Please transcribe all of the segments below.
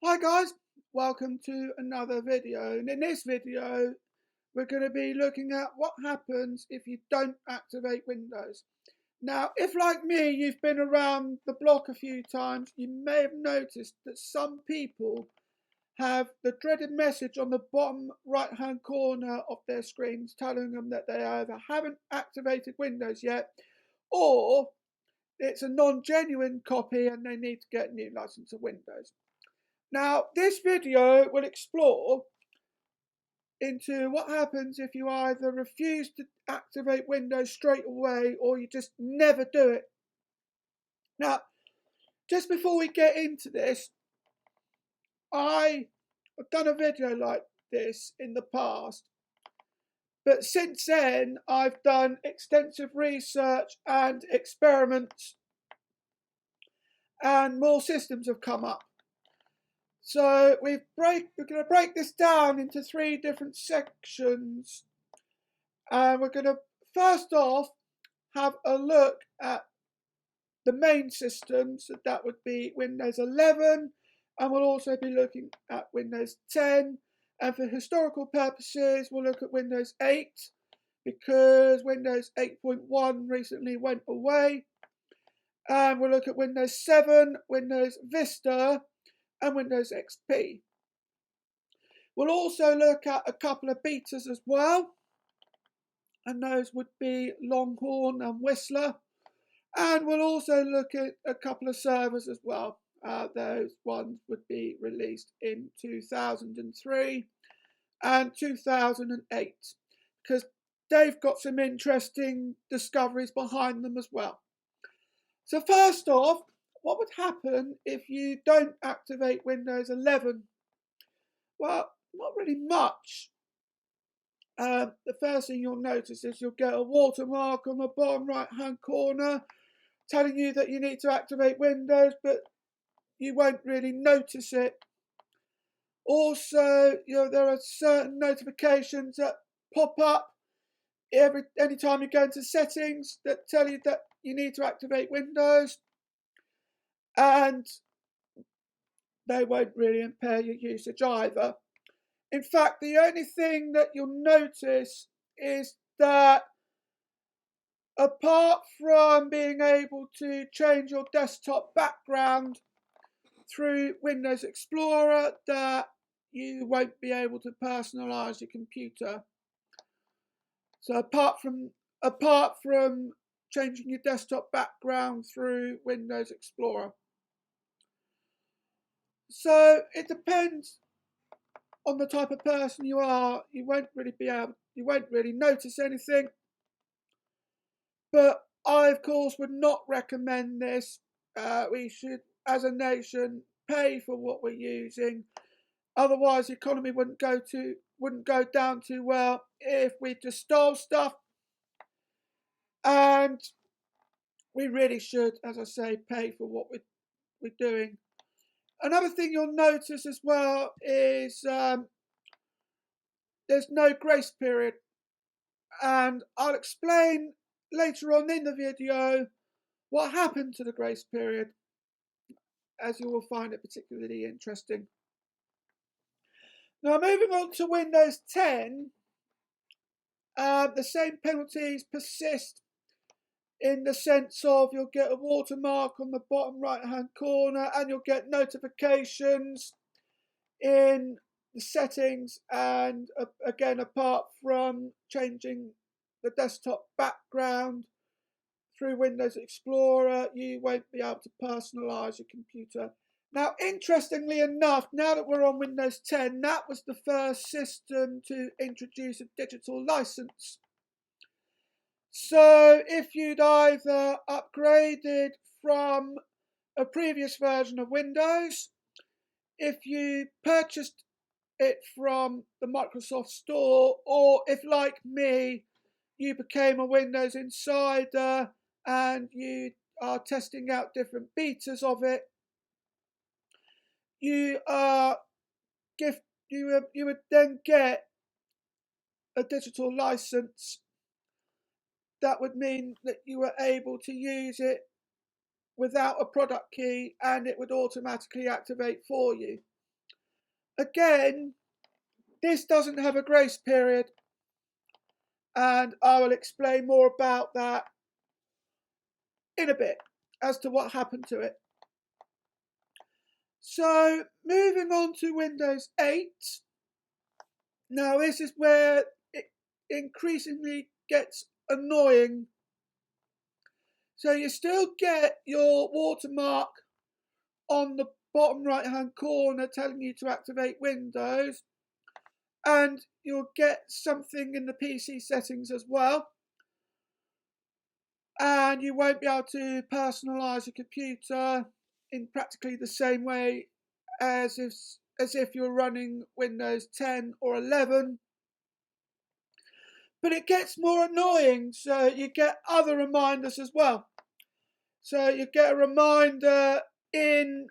Hi guys, welcome to another video, and in this video we're going to be looking at what happens if you don't activate Windows. Now, if like me you've been around the block a few times, you may have noticed that some people have the dreaded message on the bottom right hand corner of their screens telling them that they either haven't activated Windows yet, or it's a non-genuine copy and they need to get a new license of Windows. Now, this video will explore into what happens if you either refuse to activate Windows straight away or you just never do it. Now, just before we get into this, I have done a video like this in the past, but since then I've done extensive research and experiments and more systems have come up. So we're going to break this down into three different sections, and we're going to first off have a look at the main systems. So that would be Windows 11, and we'll also be looking at Windows 10, and for historical purposes we'll look at Windows 8 because Windows 8.1 recently went away, and we'll look at Windows 7, Windows Vista, and Windows XP. We'll also look at a couple of betas as well, and those would be Longhorn and Whistler. And we'll also look at a couple of servers as well. Those ones would be released in 2003 and 2008 because they've got some interesting discoveries behind them as well. So first off, what would happen if you don't activate Windows 11? Well, not really much. The first thing you'll notice is you'll get a watermark on the bottom right hand corner telling you that you need to activate Windows, but you won't really notice it. Also, there are certain notifications that pop up anytime you go into settings that tell you that you need to activate Windows, and they won't really impair your usage either. In fact, the only thing that you'll notice is that apart from being able to change your desktop background through Windows Explorer, that you won't be able to personalize your computer. So apart from changing your desktop background through Windows Explorer. So it depends on the type of person you are. You won't really notice anything. But I, of course, would not recommend this. We should, as a nation, pay for what we're using. Otherwise, the economy wouldn't go down too well if we just stole stuff. And we really should, as I say, pay for what we're doing. Another thing you'll notice as well is there's no grace period, and I'll explain later on in the video what happened to the grace period, as you will find it particularly interesting. Now, moving on to Windows 10, the same penalties persist in the sense of you'll get a watermark on the bottom right hand corner and you'll get notifications in the settings, and again, apart from changing the desktop background through Windows Explorer, you won't be able to personalize your computer. Now, interestingly enough, now that we're on Windows 10, that was the first system to introduce a digital license. So if you'd either upgraded from a previous version of Windows, if you purchased it from the Microsoft Store, or if, like me, you became a Windows insider and you are testing out different betas of it, you would then get a digital license. That would mean that you were able to use it without a product key, and it would automatically activate for you. Again, this doesn't have a grace period, and I will explain more about that in a bit as to what happened to it. So moving on to Windows 8. Now this is where it increasingly gets annoying. So you still get your watermark on the bottom right hand corner telling you to activate Windows, and you'll get something in the PC settings as well, and you won't be able to personalize your computer in practically the same way as if you're running Windows 10 or 11. But it gets more annoying, so you get other reminders as well. So you get a reminder in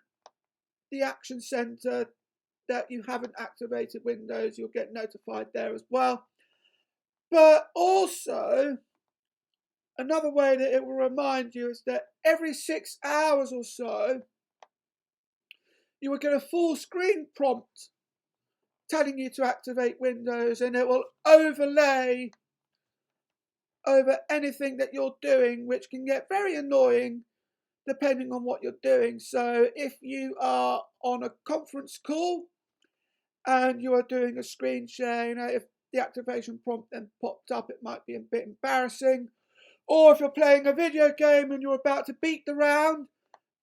the Action Center that you haven't activated Windows. You'll get notified there as well. But also, another way that it will remind you is that every 6 hours or so, you will get a full screen prompt telling you to activate Windows, and it will overlay over anything that you're doing, which can get very annoying depending on what you're doing. So if you are on a conference call and you are doing a screen share, if the activation prompt then popped up, it might be a bit embarrassing. Or if you're playing a video game and you're about to beat the round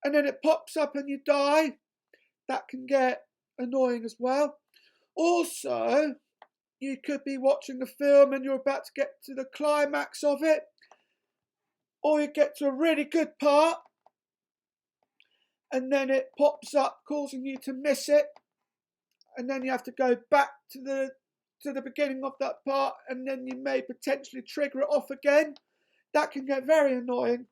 and then it pops up and you die, that can get annoying as well. Also, you could be watching a film and you're about to get to the climax of it, or you get to a really good part and then it pops up causing you to miss it, and then you have to go back to the beginning of that part, and then you may potentially trigger it off again. That can get very annoying.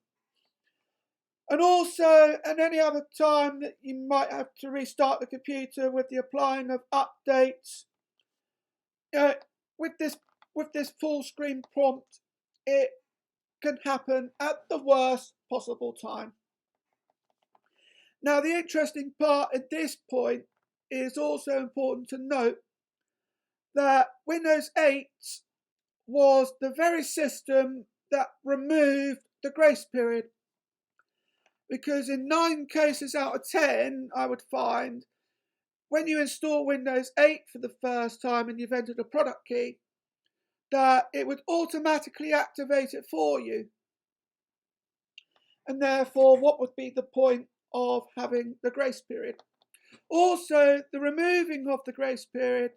And also, at any other time that you might have to restart the computer with the applying of updates, with this full screen prompt, it can happen at the worst possible time. Now, the interesting part at this point is also important to note that Windows 8 was the very system that removed the grace period. Because in 9 cases out of 10, I would find, when you install Windows 8 for the first time and you've entered a product key, that it would automatically activate it for you. And therefore, what would be the point of having the grace period? Also, the removing of the grace period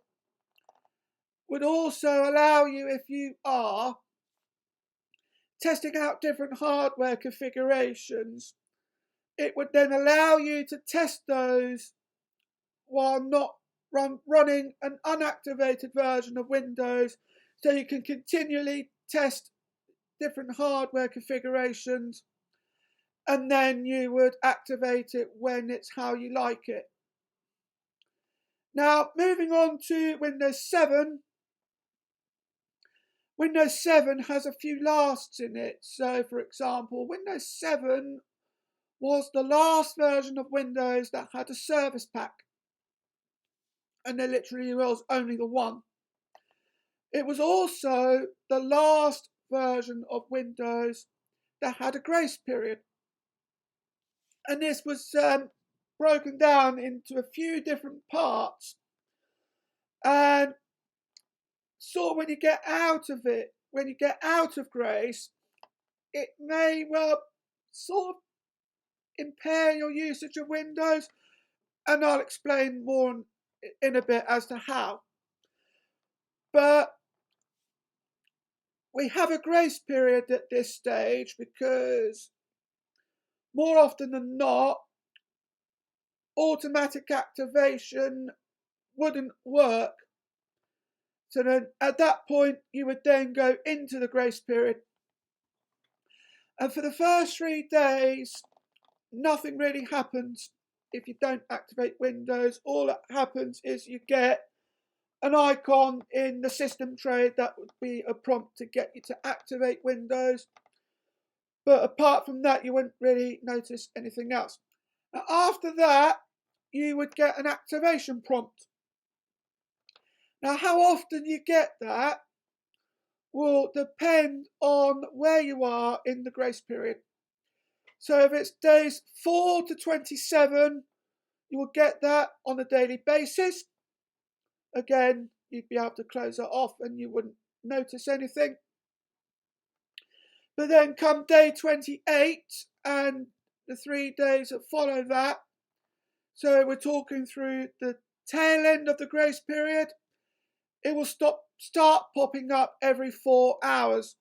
would also allow you, if you are testing out different hardware configurations, it would then allow you to test those while not running an unactivated version of Windows, so you can continually test different hardware configurations, and then you would activate it when it's how you like it. Now, moving on to Windows 7. Windows 7 has a few lasts in it. So, for example, Windows 7 was the last version of Windows that had a service pack. And there literally was only the one. It was also the last version of Windows that had a grace period. And this was broken down into a few different parts. And so when you get out of it, when you get out of grace, it may well sort of impair your usage of Windows. And I'll explain more in a bit as to how. But we have a grace period at this stage because more often than not, automatic activation wouldn't work. So then at that point, you would then go into the grace period. And for the first 3 days, nothing really happens if you don't activate Windows. All that happens is you get an icon in the system tray that would be a prompt to get you to activate Windows. But apart from that, you wouldn't really notice anything else. Now, after that, you would get an activation prompt. Now, how often you get that will depend on where you are in the grace period. So if it's days 4 to 27, you will get that on a daily basis. Again, you'd be able to close it off and you wouldn't notice anything. But then come day 28 and the 3 days that follow that, so we're talking through the tail end of the grace period, it will start popping up every 4 hours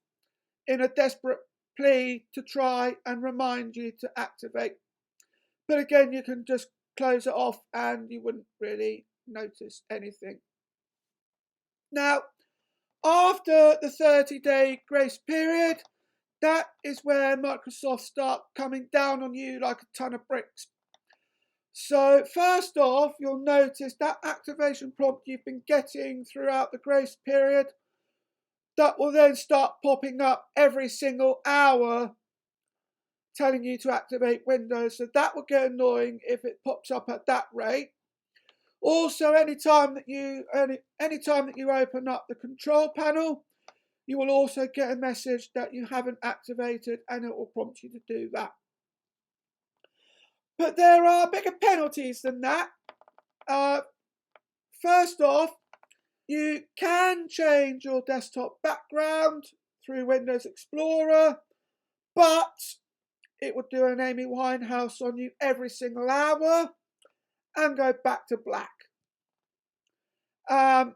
in a desperate plea to try and remind you to activate. But again, you can just close it off and you wouldn't really notice anything. Now, after the 30-day grace period, that is where Microsoft start coming down on you like a ton of bricks. So first off, you'll notice that activation prompt you've been getting throughout the grace period, that will then start popping up every single hour telling you to activate Windows. So that will get annoying if it pops up at that rate. Also, anytime that you open up the control panel, you will also get a message that you haven't activated, and it will prompt you to do that. But there are bigger penalties than that. First off, you can change your desktop background through Windows Explorer, but it will do an Amy Winehouse on you every single hour and go back to black.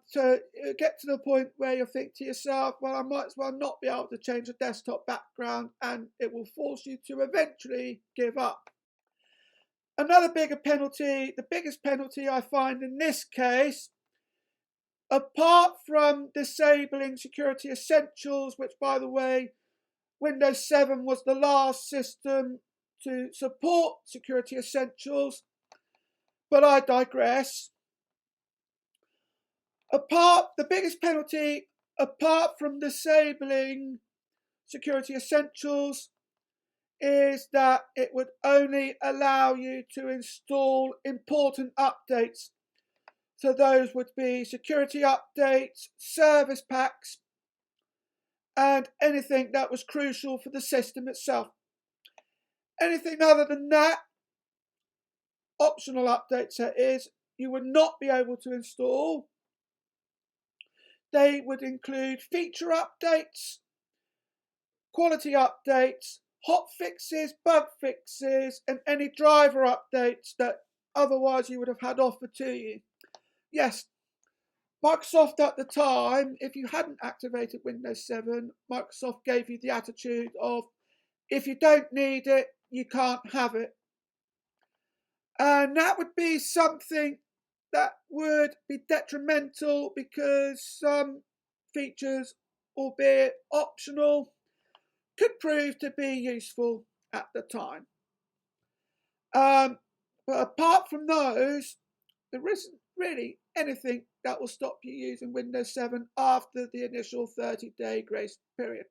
So you get to the point where you think to yourself, well, I might as well not be able to change the desktop background, and it will force you to eventually give up. Another bigger penalty, the biggest penalty I find in this case, apart from disabling Security Essentials, which, by the way, Windows 7 was the last system to support Security Essentials, but I digress. The biggest penalty, apart from disabling Security Essentials, is that it would only allow you to install important updates. So those would be security updates, service packs, and anything that was crucial for the system itself. Anything other than that, optional updates that is, you would not be able to install. They would include feature updates, quality updates, hot fixes, bug fixes, and any driver updates that otherwise you would have had offered to you. Yes, Microsoft at the time, if you hadn't activated Windows 7, Microsoft gave you the attitude of, if you don't need it, you can't have it. And that would be something that would be detrimental, because some features, albeit optional, could prove to be useful at the time. But apart from those, there isn't really anything that will stop you using Windows 7 after the initial 30-day grace period.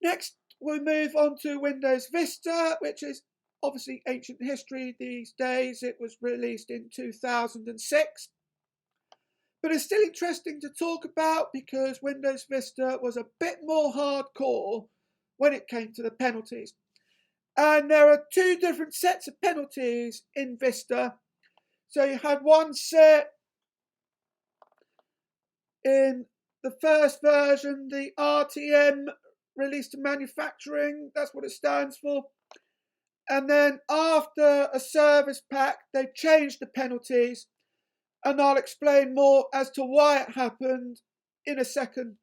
Next, we move on to Windows Vista, which is obviously ancient history these days. It was released in 2006. But it's still interesting to talk about because Windows Vista was a bit more hardcore when it came to the penalties. And there are 2 different sets of penalties in Vista. So you had one set in the first version, the RTM, release to manufacturing, that's what it stands for. And then after a service pack, they changed the penalties, and I'll explain more as to why it happened in a second.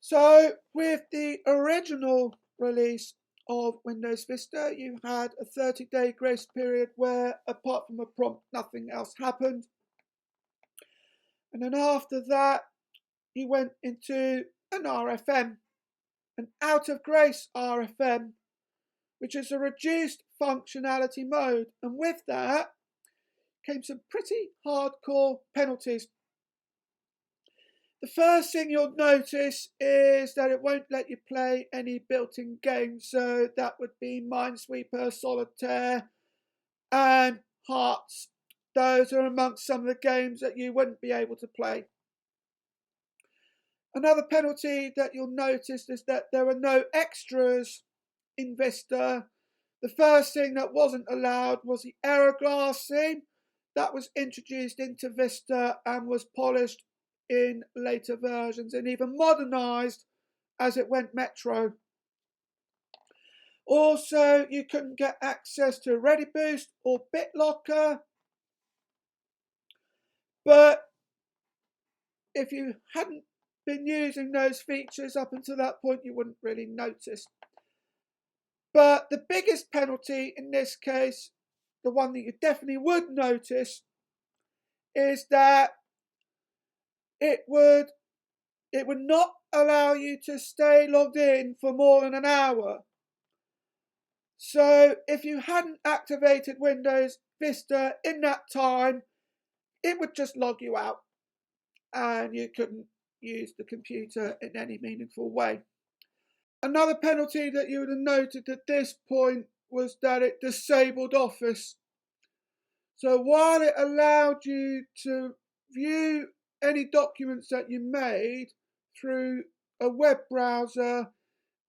So with the original release of Windows Vista, you had a 30-day grace period where, apart from a prompt, nothing else happened. And then after that, you went into an RFM, an out of grace RFM, which is a reduced functionality mode. And with that came some pretty hardcore penalties. The first thing you'll notice is that it won't let you play any built-in games. So that would be Minesweeper, Solitaire, and Hearts. those are amongst some of the games that you wouldn't be able to play. Another penalty that you'll notice is that there are no extras in Vista. The first thing that wasn't allowed was the error glassing. That was introduced into Vista and was polished in later versions and even modernised as it went Metro. Also, you couldn't get access to Ready Boost or BitLocker, but if you hadn't been using those features up until that point, you wouldn't really notice. But the biggest penalty in this case, the one that you definitely would notice, is that it would not allow you to stay logged in for more than an hour. So if you hadn't activated Windows Vista in that time, it would just log you out and you couldn't use the computer in any meaningful way. Another penalty that you would have noted at this point was that it disabled Office. So while it allowed you to view any documents that you made through a web browser,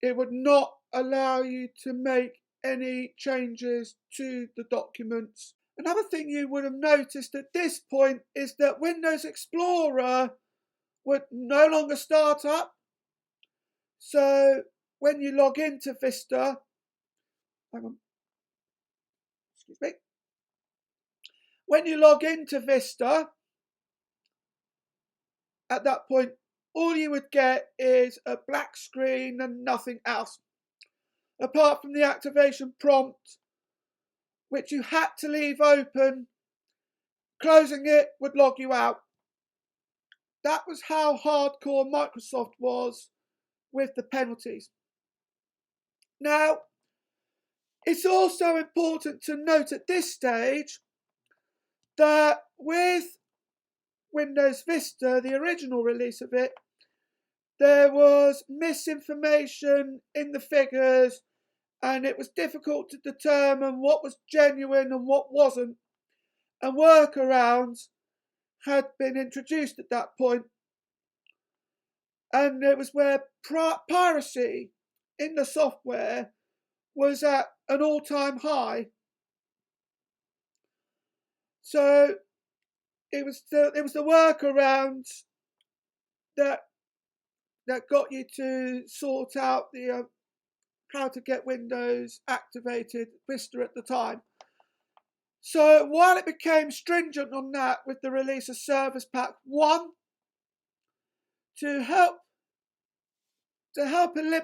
it would not allow you to make any changes to the documents. Another thing you would have noticed at this point is that Windows Explorer would no longer start up. So when you log into Vista, when you log into Vista, at that point, all you would get is a black screen and nothing else, apart from the activation prompt, which you had to leave open. Closing it would log you out. That was how hardcore Microsoft was with the penalties. Now, it's also important to note at this stage that with Windows Vista, the original release of it, there was misinformation in the figures and it was difficult to determine what was genuine and what wasn't, and workarounds had been introduced at that point. And it was where piracy in the software was at an all-time high. So it was the workarounds that got you to sort out the how to get Windows activated Vista at the time. So while it became stringent on that with the release of Service Pack 1, to help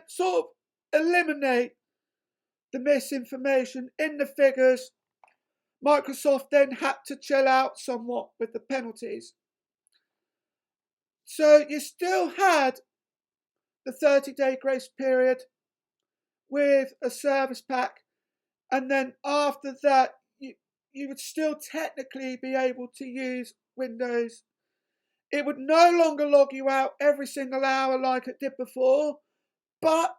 sort of eliminate the misinformation in the figures, Microsoft then had to chill out somewhat with the penalties. So you still had the 30-day grace period with a service pack, and then after that you would still technically be able to use Windows. It would no longer log you out every single hour like it did before, but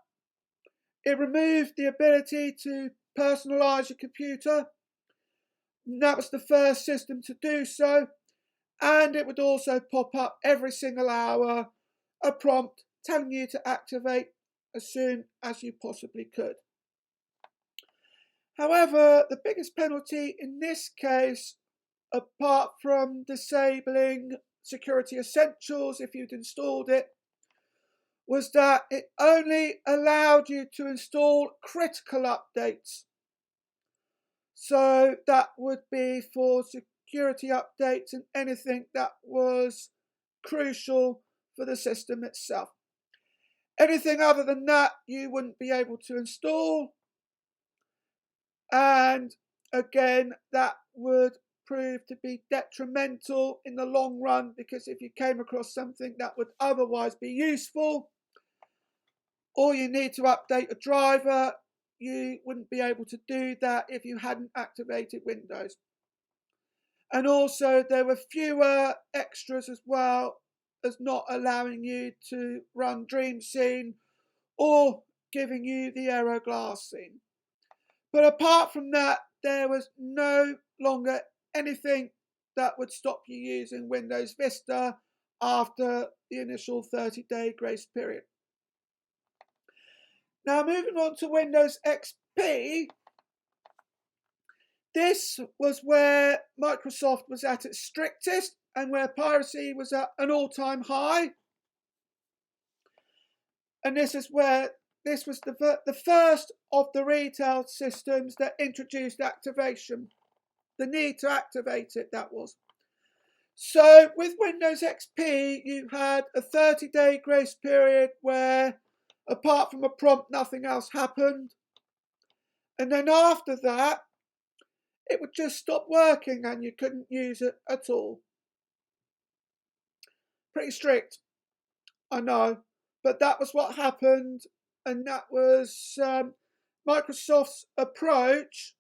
it removed the ability to personalise your computer. And that was the first system to do so, and it would also pop up every single hour a prompt telling you to activate as soon as you possibly could. However, the biggest penalty in this case, apart from disabling Security Essentials if you'd installed it, was that it only allowed you to install critical updates. So that would be for security updates and anything that was crucial for the system itself. Anything other than that, you wouldn't be able to install. And again, that would prove to be detrimental in the long run, because if you came across something that would otherwise be useful, or you need to update a driver, you wouldn't be able to do that if you hadn't activated Windows. And also there were fewer extras as well as not allowing you to run Dream Scene or giving you the error glassing. But apart from that, there was no longer anything that would stop you using Windows Vista after the initial 30-day grace period. Now moving on to Windows XP, this was where Microsoft was at its strictest and where piracy was at an all-time high. And this was the first of the retail systems that introduced activation. The need to activate it, that was. So with Windows XP, you had a 30-day grace period where, apart from a prompt, nothing else happened. And then after that, it would just stop working and you couldn't use it at all. Pretty strict, I know, but that was what happened, and that was Microsoft's approach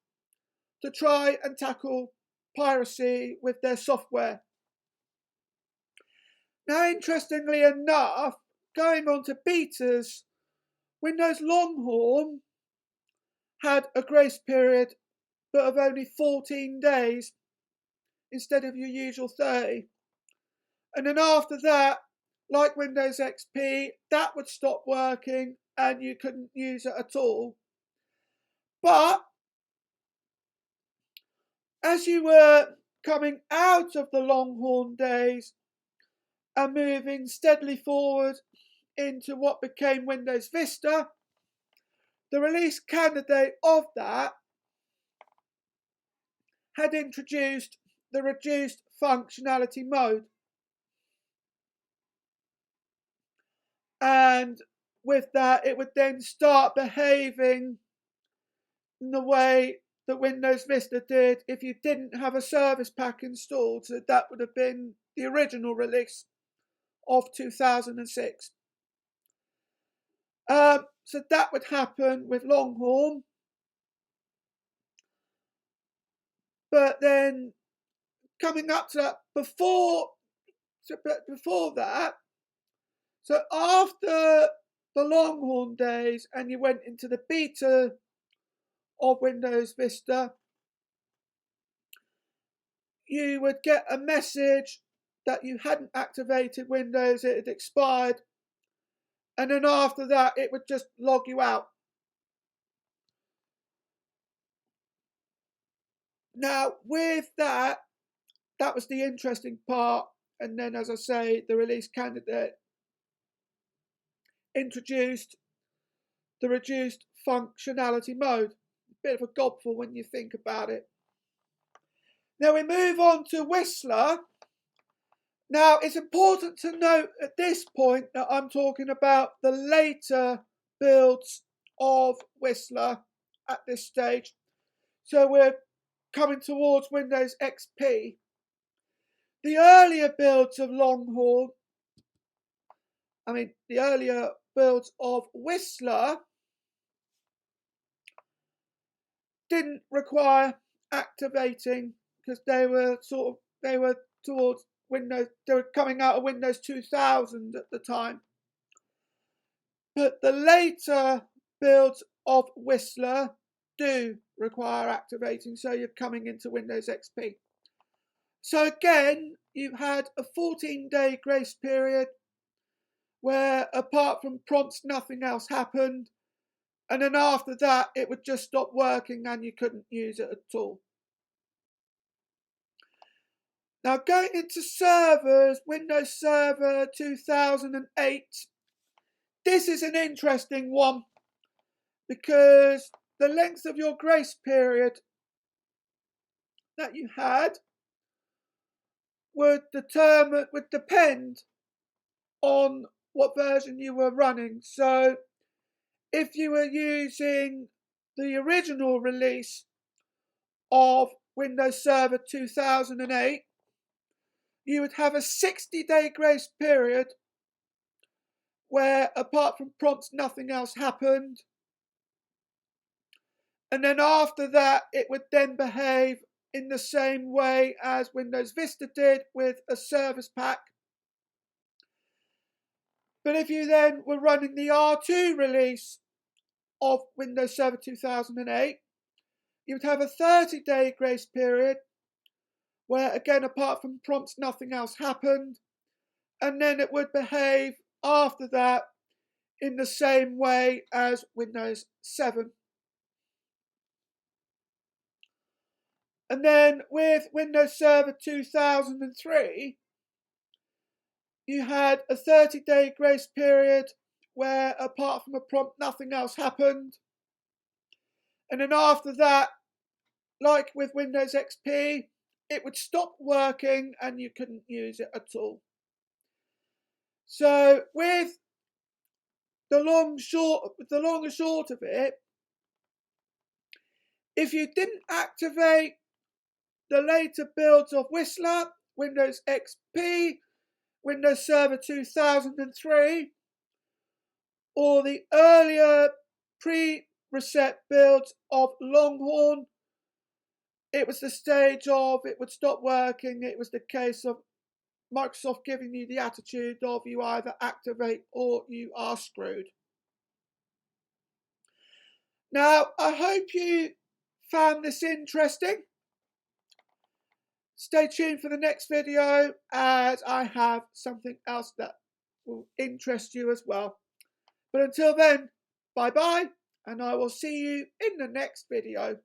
to try and tackle piracy with their software. Now, interestingly enough, going on to betas, Windows Longhorn had a grace period but of only 14 days instead of your usual 30. And then after that, like Windows XP, that would stop working and you couldn't use it at all. But as you were coming out of the Longhorn days and moving steadily forward into what became Windows Vista, the release candidate of that had introduced the reduced functionality mode. And with that, it would then start behaving in the way that Windows Vista did if you didn't have a service pack installed. So that would have been the original release of 2006. So that would happen with Longhorn. But then coming up to that, before that, so after the Longhorn days and you went into the beta of Windows Vista, you would get a message that you hadn't activated Windows, it had expired, and then after that it would just log you out. Now with that was the interesting part, and then as I say, the release candidate introduced the reduced functionality mode. A bit of a gobful when you think about it. Now we move on to Whistler. Now it's important to note at this point that I'm talking about the later builds of Whistler at this stage. So we're coming towards Windows XP. The earlier builds of Longhorn, the earlier builds of Whistler didn't require activating because they were towards Windows, they were coming out of Windows 2000 at the time. But the later builds of Whistler do require activating, so you're coming into Windows XP. So again, you had a 14-day grace period where apart from prompts, nothing else happened. And then after that, it would just stop working and you couldn't use it at all. Now going into servers, Windows Server 2008. This is an interesting one because the length of your grace period that you had would depend on what version you were running. So if you were using the original release of Windows Server 2008, you would have a 60-day grace period where apart from prompts nothing else happened, and then after that it would then behave in the same way as Windows Vista did with a service pack. But if you then were running the R2 release of Windows Server 2008, you would have a 30-day grace period where again, apart from prompts, nothing else happened. And then it would behave after that in the same way as Windows 7. And then with Windows Server 2003, you had a 30-day grace period where, apart from a prompt, nothing else happened. And then after that, like with Windows XP, it would stop working and you couldn't use it at all. So with the long and short of it, if you didn't activate the later builds of Whistler, Windows XP, Windows Server 2003, or the earlier pre-reset builds of Longhorn, it was the stage of it would stop working. It was the case of Microsoft giving you the attitude of you either activate or you are screwed. Now, I hope you found this interesting. Stay tuned for the next video, as I have something else that will interest you as well. But until then, bye bye, and I will see you in the next video.